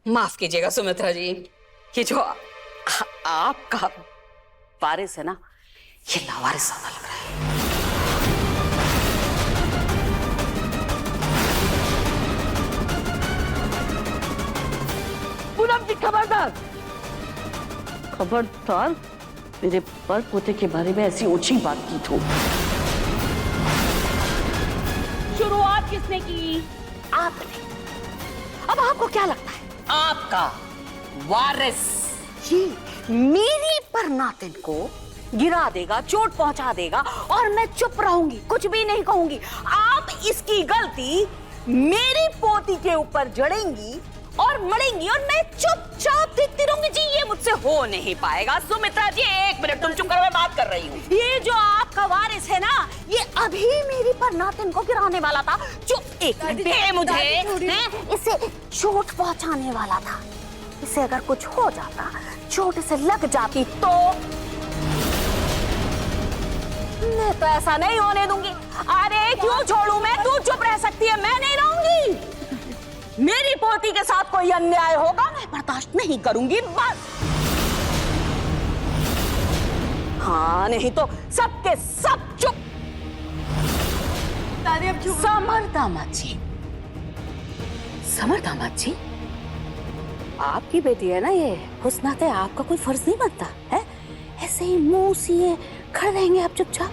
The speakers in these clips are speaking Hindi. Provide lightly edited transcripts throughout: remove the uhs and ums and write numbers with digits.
माफ कीजिएगा सुमित्रा जी, ये जो आपका वारिस है ना, ये लावारिस सा लग रहा है। पूनम जी खबरदार, खबरदार मेरे पर पोते के बारे में ऐसी ऊंची बात की तो। शुरुआत किसने की? आपने। अब आपको क्या लगता है आपका वारिस ये मेरी परनातिन को गिरा देगा, चोट पहुंचा देगा और मैं चुप रहूंगी, कुछ भी नहीं कहूंगी? आप इसकी गलती मेरी पोती के ऊपर जड़ेंगी और मरेंगी और मैं चुपचाप देखती रहूंगी। जी ये मुझसे हो नहीं पाएगा। सुमित्रा जी एक मिनट, तुम चुप करो, मैं बात कर रही हूँ। ये जो आपका वारिस है ना, ये अभी मेरी परनातिन को गिराने वाला था। चुप एक मिनट दे मुझे। इसे चोट पहुंचाने वाला था। इसे अगर कुछ हो जाता, चोट इसे लग जाती तो मैं तो ऐसा नहीं होने दूंगी। अरे क्यों छोड़ू मैं? तू चुप रह सकती है, मैं नहीं रहूंगी। मेरी पोती के साथ कोई अन्याय होगा, मैं बर्दाश्त नहीं करूंगी, बस। हाँ नहीं तो सबके सब चुप। दादी अब चुप। समर दामाद जी, समर दामाद जी, आपकी बेटी है ना ये, उस नाते आपका कोई फर्ज नहीं बनता है? ऐसे ही मुंह सिए खड़े रहेंगे आप चुपचाप?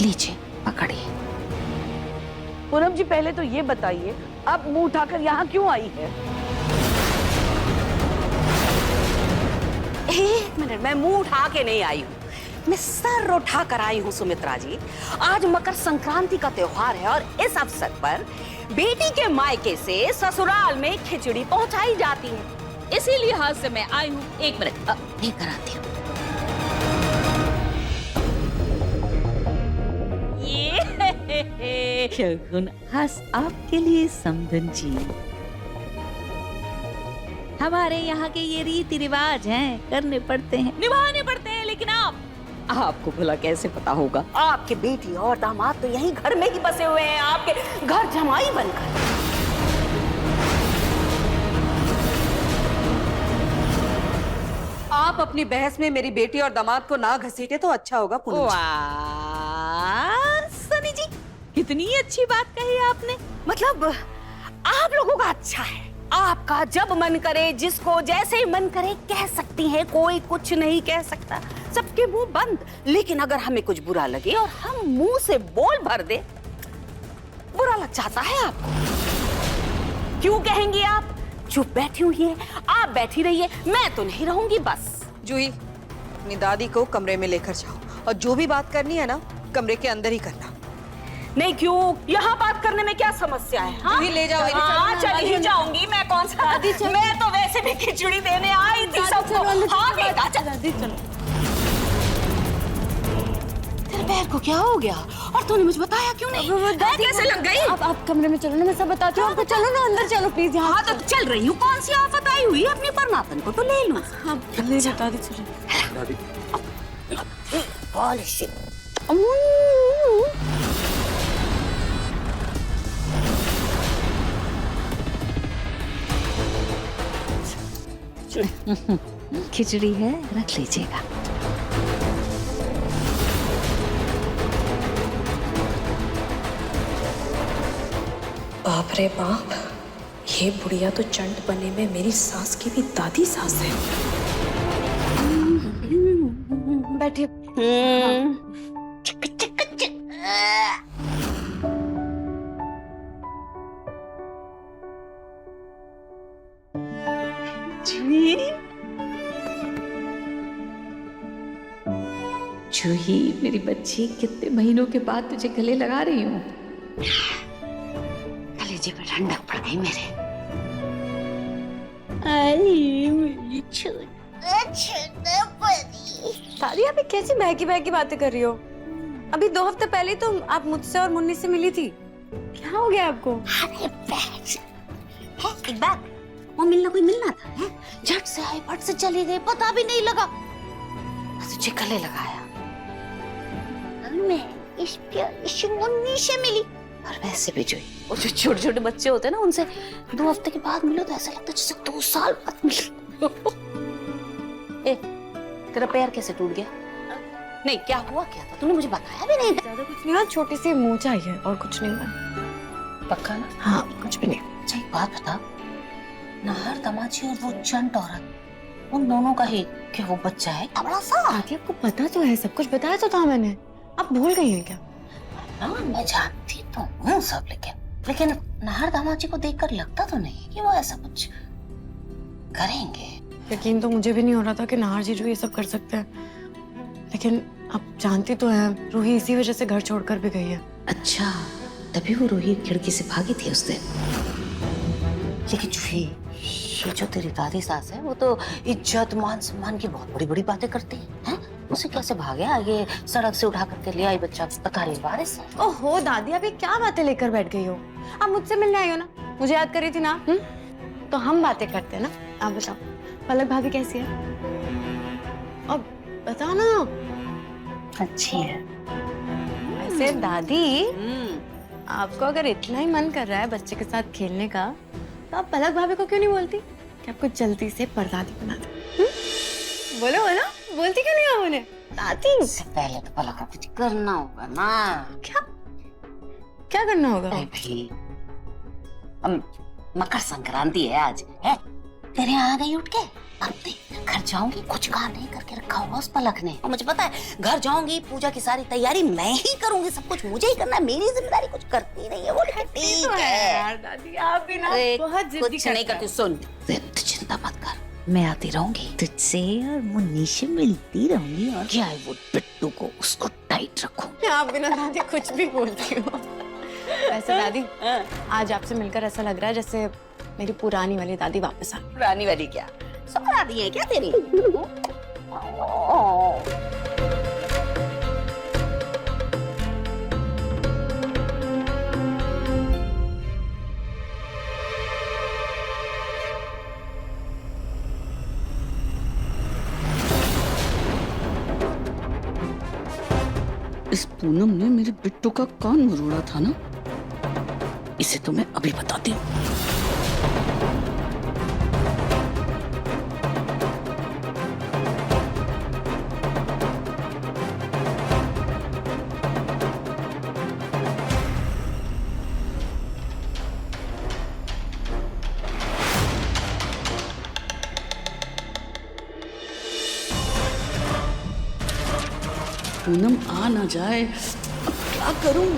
लीजिए पकड़िए। पूनम जी पहले तो ये बताइए, आप मुंह उठाकर यहाँ क्यों आई है? एक मिनट, मैं मुंह उठा के नहीं आई हूँ, मैं सर उठा कर आई हूँ सुमित्रा जी। आज मकर संक्रांति का त्योहार है और इस अवसर पर बेटी के मायके से ससुराल में खिचड़ी पहुंचाई जाती है, इसीलिए हाथ से मैं आई हूँ। एक मिनट ये कराती हूँ। शगुन खास आपके लिए समधन जी। हमारे यहाँ के ये रीति रिवाज हैं, करने पड़ते हैं, निभाने पड़ते हैं। लेकिन आपको भला कैसे पता होगा? आपके बेटी और दामाद तो यहीं घर में ही बसे हुए हैं, आपके घर जमाई बनकर। आप अपनी बहस में मेरी बेटी और दामाद को ना घसीटे तो अच्छा होगा पूनम जी। वाह सनी जी, कितनी अच्छी बात कही आपने। मतलब आप लोगों का अच्छा है, आपका जब मन करे, जिसको जैसे मन करे कह सकती हैं, कोई कुछ नहीं कह सकता, सबके मुंह बंद। लेकिन अगर हमें कुछ बुरा लगे और हम मुंह से बोल भर दे, बुरा लग जाता है आपको। क्यों कहेंगी आप? चुप बैठी हुई है, आप बैठी रहिए, मैं तो नहीं रहूंगी बस। जूही, अपनी दादी को कमरे में लेकर जाओ और जो भी बात करनी है ना, कमरे के अंदर ही करना। नहीं क्यों? यहाँ बात करने में क्या समस्या है? हाँ? जूही ले जाओ। हाँ चली ही जाऊंगी, मैं कौन सा? मैं तो वैसे भी खिचड़ी देने आई थी सबको। हाँ बेटा चल। दादी चलो। तेरे पैर को क्या हो गया? और तूने मुझे बताया क्यों नहीं? कैसे लग गई? आप कमरे में चलो ना, मैं सब बताती हूँ आपको। चलो ना अंदर, चलो प्लीज। हाँ तो चल रही हूँ, कौन सी आफत आई हुई? अपनी परनातन को तो ले लूं। ले जाओ दादी, चलो। खिचड़ी है, रख लीजिएगा। बाप रे बाप, ये बुढ़िया तो चंट बने में मेरी सास की भी दादी सास है। बैठिए। जूही मेरी बच्ची, कितने महीनों के बाद तुझे गले लगा रही हूँ। कलेजे पे ठंडक पड़ गई मेरे। दादी आप कैसी बहकी बहकी बातें कर रही हो? अभी 2 हफ्ते पहले तो आप मुझसे और मुन्नी से मिली थी। क्या हो गया आपको? अरे बैठ है, एक बात, वो मिलना कोई मिलना था है? झट से आई, फट से चली गई, पता भी नहीं लगा। तुझे गले लगाया। मैं इस मुन्नी से मिली, और वैसे भी जो वो जो छोटे छोटे बच्चे होते हैं ना, उनसे 2 हफ्ते के बाद मिलो तो ऐसा लगता है जैसे 2 साल बाद मिलो। ए, तेरा पैर कैसे टूट गया? नहीं, क्या हुआ क्या था? तूने मुझे बताया भी नहीं। ज्यादा कुछ नहीं हुआ, छोटी सी मूंछ आई है और कुछ नहीं हुआ। पक्का ना? हाँ, कुछ भी नहीं। अच्छा एक बात बता, नाहर दमाची और वो चंट औरत, उन दोनों का ही क्या वो बच्चा है बड़ा सा? दादी आपको पता तो है, सब कुछ बताया तो था मैंने, आप भूल गई हैं क्या? हाँ, मैं जानती तो हूँ सब, लेकिन नाहर दामाजी को देखकर लगता तो नहीं कि वो ऐसा कुछ करेंगे। यकीन तो मुझे भी नहीं हो रहा था कि नाहर जीजू ये सब कर सकते हैं, लेकिन आप जानती तो हैं रूही इसी वजह से घर छोड़कर भी गई है। अच्छा, तभी वो रूही खिड़की से भागी थी उस दिन। लेकिन जूही, ये जो तेरी दादी सास है वो तो इज्जत मान सम्मान की बहुत बड़ी बड़ी बातें करती है। उसे कैसे भागे आगे सड़क से उठा करके ले आई बच्चा, बता रही वारिस। ओहो दादी, आप ये क्या बातें लेकर बैठ गई हो? आप मुझसे मिलने आई हो ना, मुझे याद करी थी ना? तो हम बातें करते हैं ना। आप बताओ पलक भाभी कैसी है? अब बताओ ना। अच्छी है। वैसे दादी, आपको अगर इतना ही मन कर रहा है बच्चे के साथ खेलने का, तो आप पलक भाभी को क्यों नहीं बोलती कि आपको जल्दी से परदादी बना दे? बोलो बोलो, बोलती क्यों नहीं आप उन्हें? दादी इससे पहले तो पलक का कुछ करना होगा ना। क्या क्या करना होगा? अरे भाई, मकर संक्रांति है आज, है? तेरे यहाँ आ गई उठ के, अब देख घर जाऊंगी, कुछ काम नहीं करके रखा होगा उस पलक ने। और मुझे पता है, घर जाऊंगी पूजा की सारी तैयारी मैं ही करूंगी, सब कुछ मुझे ही करना है, मेरी जिम्मेदारी कुछ करती नहीं है वो। ठीक है यार दादी, आप भी ना बहुत जिद्दी कुछ नहीं करती। सुन, तू चिंता मत कर, मैं आती रहूंगी तुझसे और मुन्नी से मिलती रहूंगी, और क्या है वो बिट्टू को उसको टाइट रखो। आप भी ना दादी कुछ भी बोलती हो। वैसे दादी, आज आपसे मिलकर ऐसा लग रहा है जैसे मेरी पुरानी वाली दादी वापस आ गई। पुरानी वाली क्या सपना दी है क्या तेरी? इस पूनम ने मेरे बिट्टू का कान मरोड़ा था ना, इसे तो मैं अभी बताती हूँ। पूनम आ ना जाए, अब क्या करूं?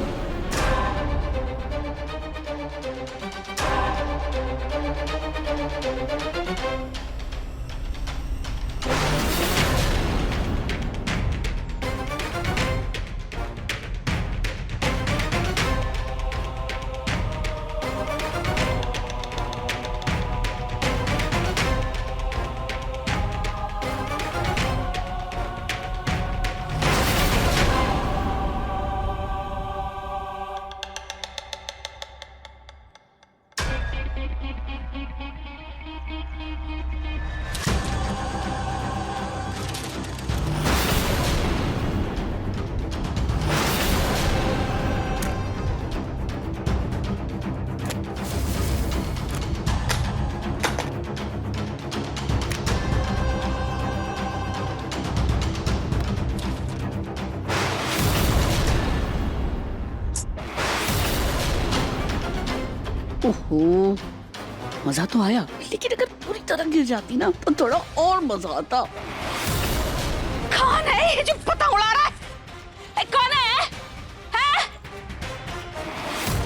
ओहो, मजा तो आया, लेकिन अगर पूरी तरह गिर जाती ना तो थोड़ा और मजा आता। कौन है ये जो पतंग उड़ा रहा है? कौन है? हैं?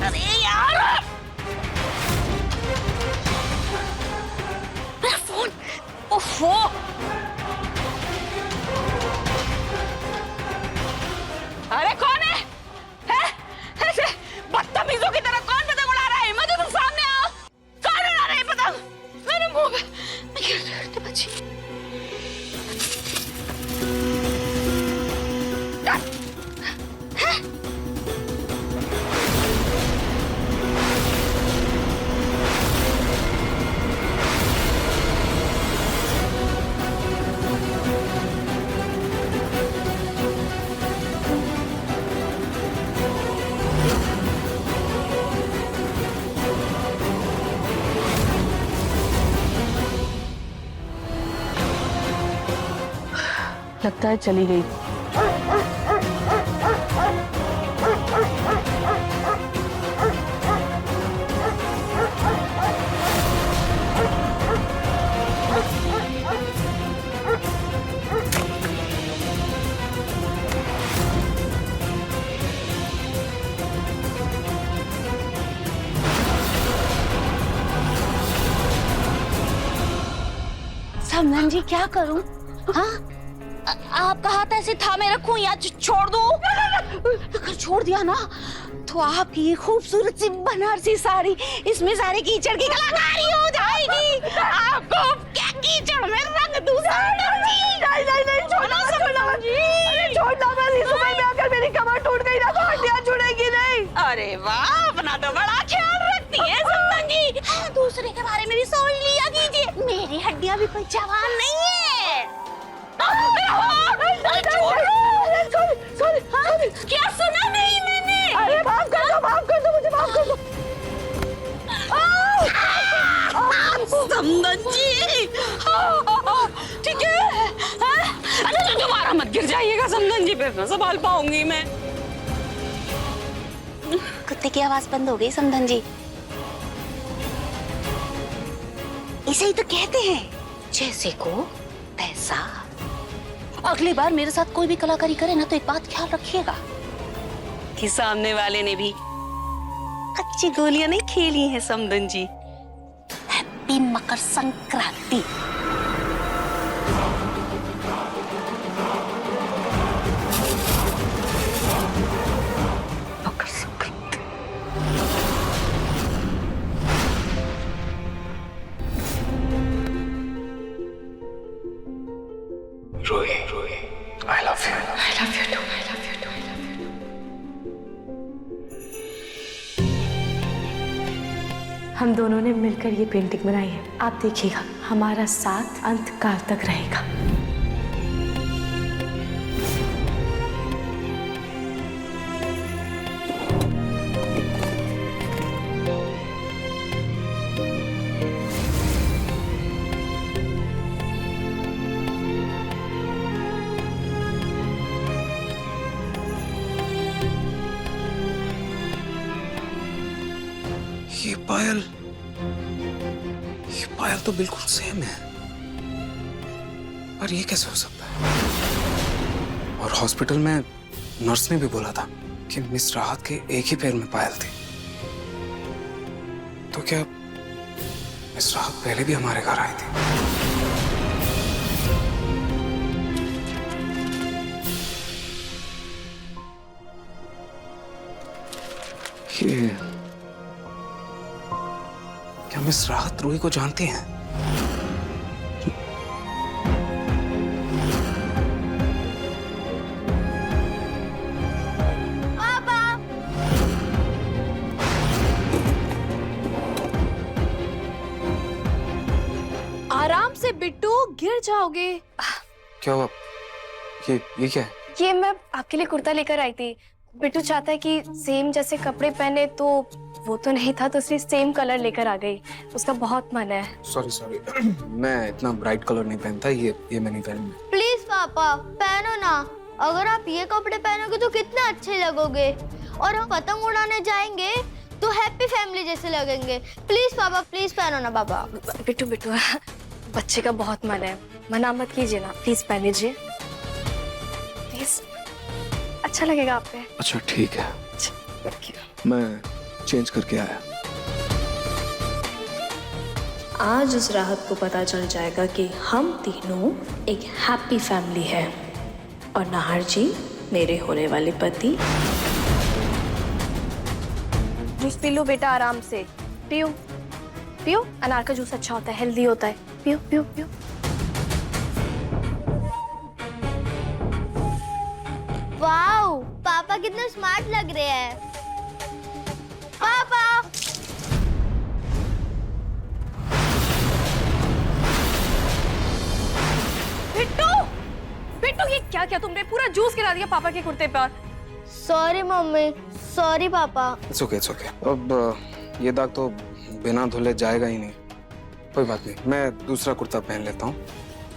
अरे यार, मेरा फोन। ओहो, अरे कौन है? हैं? ऐसे बदतमीजों की तरह कौन पतंग उड़ा रहा है? मुझे तुम सामने आओ, कौन उड़ा रहा है पतंग? मेरे मुंह पे मैं गिरते बची। लगता है चली गई। समधन जी क्या करूं? हाँ, आपका हाथ ऐसे थामे रखूं या छोड़ दूं? अगर छोड़ दिया ना तो आपकी ये खूबसूरत सी बनारसी साड़ी इसमें सारे कीचड़ की कलाकारी हो जाएगी। आपको क्या कीचड़ में रंग दूं समधन जी? नहीं छोड़ना समधन जी। अरे छोड़ना मत, इस उम्र में अगर मेरी कमर टूट गई ना तो हड्डियां जुड़ेगी नहीं। अरे वाह, अपना तो बड़ा ख्याल रखती है समधन जी। हाँ, दूसरे के बारे में भी सोच लिया कीजिए, मेरी हड्डियां भी कोई जवान नहीं है। सॉरी, क्या सुना नहीं मैंने? अरे माफ कर दो मुझे, माफ कर दो। समधन जी, ठीक है। अरे दोबारा मत गिर जाइएगा समधन जी, फिर ना संभाल पाऊंगी मैं। कुत्ते की आवाज बंद हो गई समधन जी। इसे ही तो कहते हैं, जैसे को तैसा। अगली बार मेरे साथ कोई भी कलाकारी करे ना तो एक बात ख्याल रखिएगा कि सामने वाले ने भी कच्ची गोलियां नहीं खेली हैं समधन जी। हैप्पी मकर संक्रांति। मकर संक्रांति। रोही, I love you. I love you too, I love you too, I love you too. हम दोनों ने मिलकर ये पेंटिंग बनाई है। आप देखिएगा, हमारा साथ अंत काल तक रहेगा। ये पायल तो बिल्कुल सेम है, पर ये कैसे हो सकता है? और हॉस्पिटल में नर्स ने भी बोला था कि मिस राहत के एक ही पैर में पायल थी। तो क्या मिस राहत पहले भी हमारे घर आई थी? ये क्या मिस राहत रूही को जानती हैं? आराम से बिट्टू, गिर जाओगे। क्या हुआ? ये क्या है? ये मैं आपके लिए कुर्ता लेकर आई थी। बिट्टू चाहता है कि सेम जैसे कपड़े पहने, तो वो तो नहीं था तो इसलिए सेम कलर लेकर आ गई। उसका बहुत मन है। सॉरी मैं इतना ब्राइट कलर नहीं पहनता, ये मैं नहीं पहनूंगा। प्लीज पापा पहनो ना। अगर आप ये कपड़े पहनोगे तो कितने अच्छे लगोगे, और हम पतंग उड़ाने जाएंगे तो हैप्पी फैमिली जैसे लगेंगे। प्लीज पापा, प्लीज पहनो ना पापा। बिट्टू बच्चे का बहुत मन है, मना मत कीजिए ना, प्लीज पहन लीजिए प्लीज, अच्छा लगेगा आप पे। अच्छा ठीक है, मैं चेंज करके आया। आज उस राहत को पता चल जाएगा कि हम तीनों एक हैप्पी फैमिली है, और नाहर जी मेरे होने वाले पति। जूस पी लो बेटा, आराम से पियो पियो। अनार का जूस अच्छा होता है, हेल्दी होता है। पियो पियो पियो। वाओ, पापा कितने स्मार्ट लग रहे हैं। पापा बिट्टू ये क्या किया तुमने? पूरा जूस गिरा दिया पापा के कुर्ते पर। सॉरी मम्मी, सॉरी पापा। It's okay. अब ये दाग तो बिना धुले जाएगा ही नहीं। कोई बात नहीं, मैं दूसरा कुर्ता पहन लेता हूँ,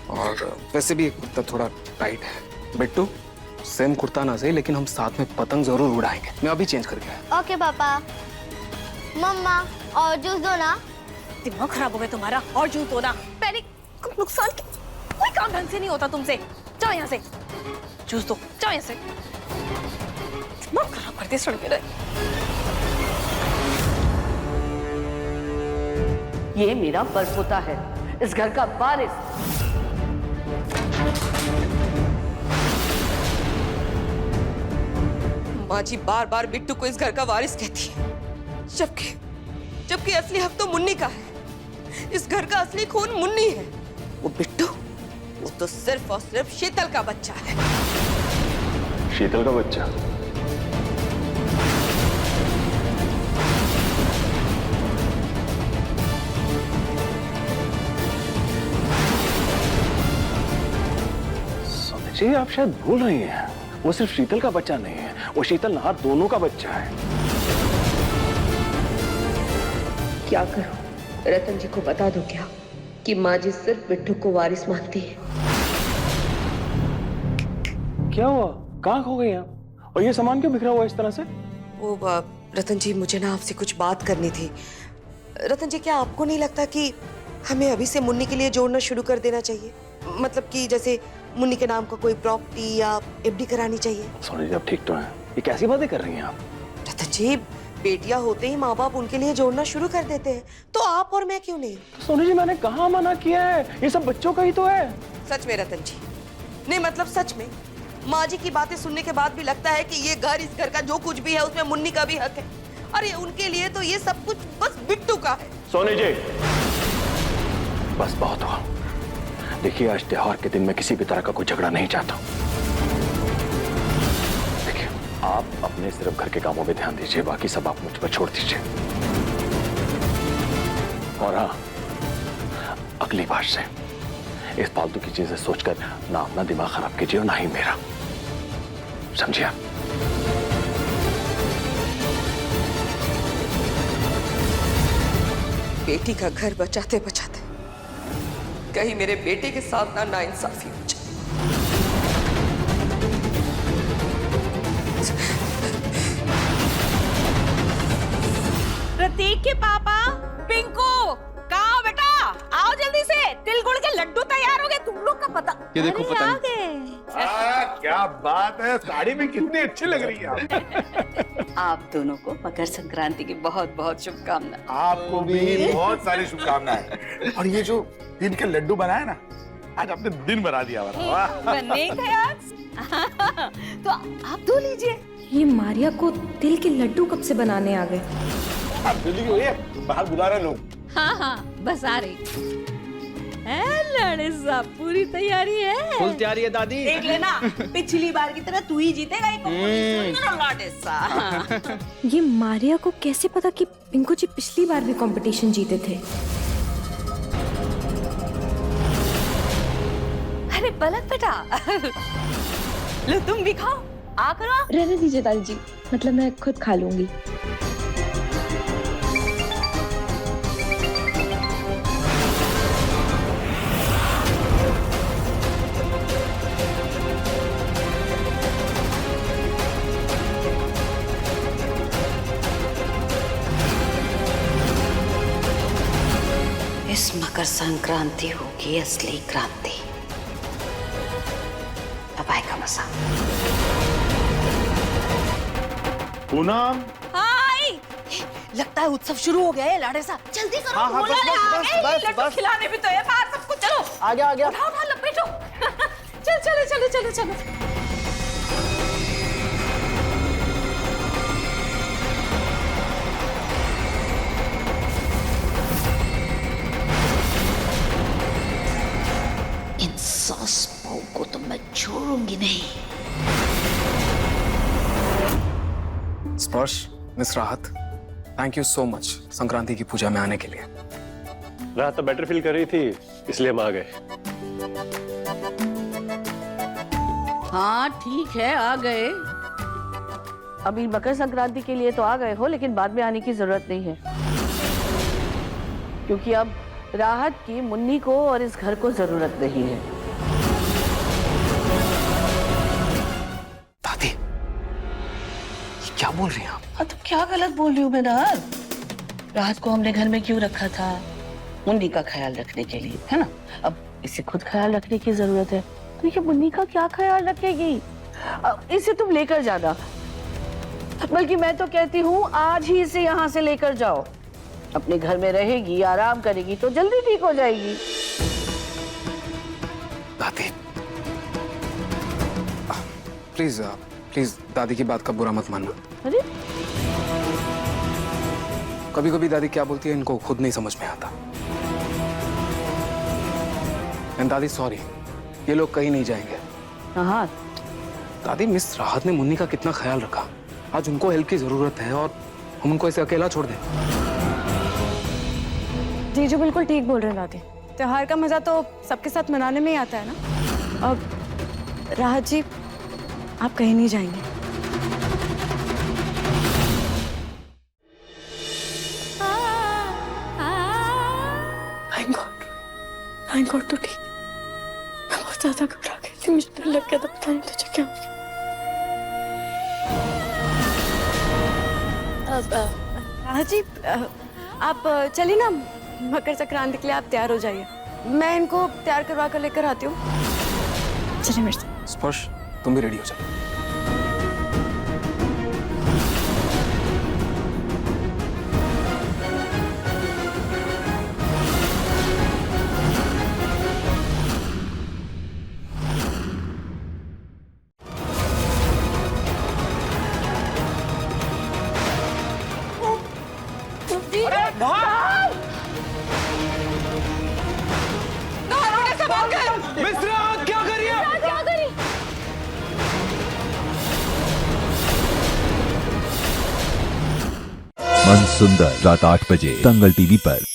और वैसे भी कुर्ता थोड़ा टाइट है। बिट्टू सेम कुर्ता ना सही, लेकिन हम साथ में पतंग जरूर उड़ाएंगे। मैं अभी चेंज करके आया। ओके पापा। मम्मा और जूस दो ना। दिमाग खराब हो गया तुम्हारा। और जूस दो ना। पहले नुकसान कोई काम ढंग से नहीं होता तुमसे। जाओ यहाँ से। जूस दो, जाओ यहाँ से। दिमाग खराब करते सड़क पे। ये मेरा परपोता है, इस घर का वारिस। माँ जी बार बार बिट्टू को इस घर का वारिस कहती है, जबकि असली हक तो मुन्नी का है। इस घर का असली खून मुन्नी है। वो बिट्टू, वो तो सिर्फ और सिर्फ शीतल का बच्चा है। शीतल का बच्चा? जी आप शायद भूल रही हैं, वो सिर्फ शीतल का बच्चा नहीं है, वो शीतल नहार दोनों का बच्चा है। क्या करूं? रतन जी को बता दो क्या कि माँ जी सिर्फ बिट्टू को वारिस मानती है? क्या हुआ? कहाँ खो गई आप? और ये सामान क्यों बिखरा हुआ इस तरह से? वो रतन जी, मुझे ना आपसे कुछ बात करनी थी। रतन जी, क्या आपको नहीं लगता कि हमें अभी से मुन्नी के लिए जोड़ना शुरू कर देना चाहिए? मतलब कि जैसे मुन्नी के नाम का कोई प्रॉपर्टी या एफडी करानी चाहिए। सोनी जी आप ठीक तो हैं? ये कैसी बातें कर रही हैं आप? रतन जी, बेटियां होते ही माँ बाप उनके लिए जोड़ना शुरू कर देते हैं, तो आप और मैं क्यों नहीं? सोनी जी मैंने कहाँ मना किया है, ये सब बच्चों का ही तो है। सच में रतन जी, नहीं मतलब सच में माँ जी की बातें सुनने के बाद भी लगता है कि ये घर, इस घर का जो कुछ भी है उसमें मुन्नी का भी हक है। अरे उनके लिए तो ये सब कुछ बस बिट्टू का है। सोनी जी बस बहुत हुआ। देखिए आज त्योहार के दिन मैं किसी भी तरह का कोई झगड़ा नहीं चाहता। देखिए आप अपने सिर्फ घर के कामों में ध्यान दीजिए, बाकी सब आप मुझ पर छोड़ दीजिए। और हाँ, अगली बार से इस फालतू की चीजें सोचकर ना अपना दिमाग खराब कीजिए और ना ही मेरा, समझिए? बेटी का घर बचाते बचाते कहीं मेरे बेटे के साथ ना नाइंसाफी हो जाए। प्रतीक के पापा, पिंकू, कहाँ बेटा? आओ जल्दी से, तिल गुड़ के लड्डू तैयार हो गए। तुम लोग का पता? ये देखो पतंग। क्या बात है, साड़ी में कितनी अच्छी लग रही है आप। आप दोनों को मकर संक्रांति की बहुत बहुत शुभकामनाएं। आपको भी बहुत सारी शुभकामनाएं। और ये जो तिल के लड्डू बनाए ना, आज आपने दिन बना दिया हमारा। बनने ही थे आज। तो आप धो लीजिए। ये मारिया को तिल के लड्डू कब से बनाने आ गए? आप जल्दी हुई है, बाहर बुला रहे लोग। हाँ, बस आ रही। लड़े साहब, पूरी तैयारी है? फुल तैयारी है दादी। देख लेना, पिछली बार की तरह तू ही जीतेगा। ये मारिया को कैसे पता कि पिंकू जी पिछली बार भी कंपटीशन जीते थे? अरे पलक बेटा, लो तुम भी खाओ। आ करो। रहने दीजिए दादी जी, मतलब मैं खुद खा लूंगी। इस मकर संक्रांति होगी असली क्रांति। अब आएगा मजा। पूनम, हाय, लगता है उत्सव शुरू हो गया है। लाड़े साहब जल्दी करो। हाँ, बुला ले, आ गए। बस, लड्डू बस। खिलाने भी तो है बाहर सबको। चलो आ गया। उठाओ, लपेटो। चलो। इन सास बहू को तो मैं छोड़ूंगी नहीं। स्पर्श, मिस राहत, thank you so much Sankranti की पूजा में आने के लिए। रात तो बेटर फील कर रही थी, इसलिए हम आ गए। हाँ ठीक है, आ गए। अभी मकर संक्रांति के लिए तो आ गए हो, लेकिन बाद में आने की जरूरत नहीं है, क्योंकि अब राहत की मुन्नी को और इस घर को जरूरत नहीं है। बोल रही हैं आप? हाँ तो क्या गलत बोल रही हूँ मैं नाहर? राहत को हमने घर में क्यों रखा था? मुन्नी का ख्याल रखने के लिए, है ना? अब इसे खुद ख्याल रखने की जरूरत है, तो ये मुन्नी का क्या ख्याल रखेगी? अब इसे तुम लेकर जाना, बल्कि मैं तो कहती हूँ आज ही इसे यहाँ से लेकर जाओ। अपने घर में रहेगी, आराम करेगी तो जल्दी ठीक हो जाएगी। दादी प्लीज प्लीज दादी की बात का बुरा मत मानना। अरे कभी कभी दादी क्या बोलती है इनको खुद नहीं समझ में आता। एंड दादी सॉरी, ये लोग कहीं नहीं जाएंगे। हाँ दादी मिस राहत ने मुन्नी का कितना ख्याल रखा, आज उनको हेल्प की जरूरत है और हम उनको ऐसे अकेला छोड़ दें? जीजू बिल्कुल ठीक बोल रहे हैं दादी। त्योहार का मजा तो सबके साथ मनाने में ही आता है ना। अब राहत जी आप कहीं नहीं जाएंगे। थैंक गॉड तो ठीक। मैं बहुत ज्यादा घबरा गई थी, मुझे डर लग गया था, पता नहीं तुझे क्या हो गया। राहत जी आप चलिए ना, मकर संक्रांति के लिए आप तैयार हो जाइए, मैं इनको तैयार करवा कर लेकर आती हूँ। चलिए मेरे साथ। स्पर्श तुम भी रेडी हो जाओ। मन सुंदर रात 8 बजे दंगल टीवी पर।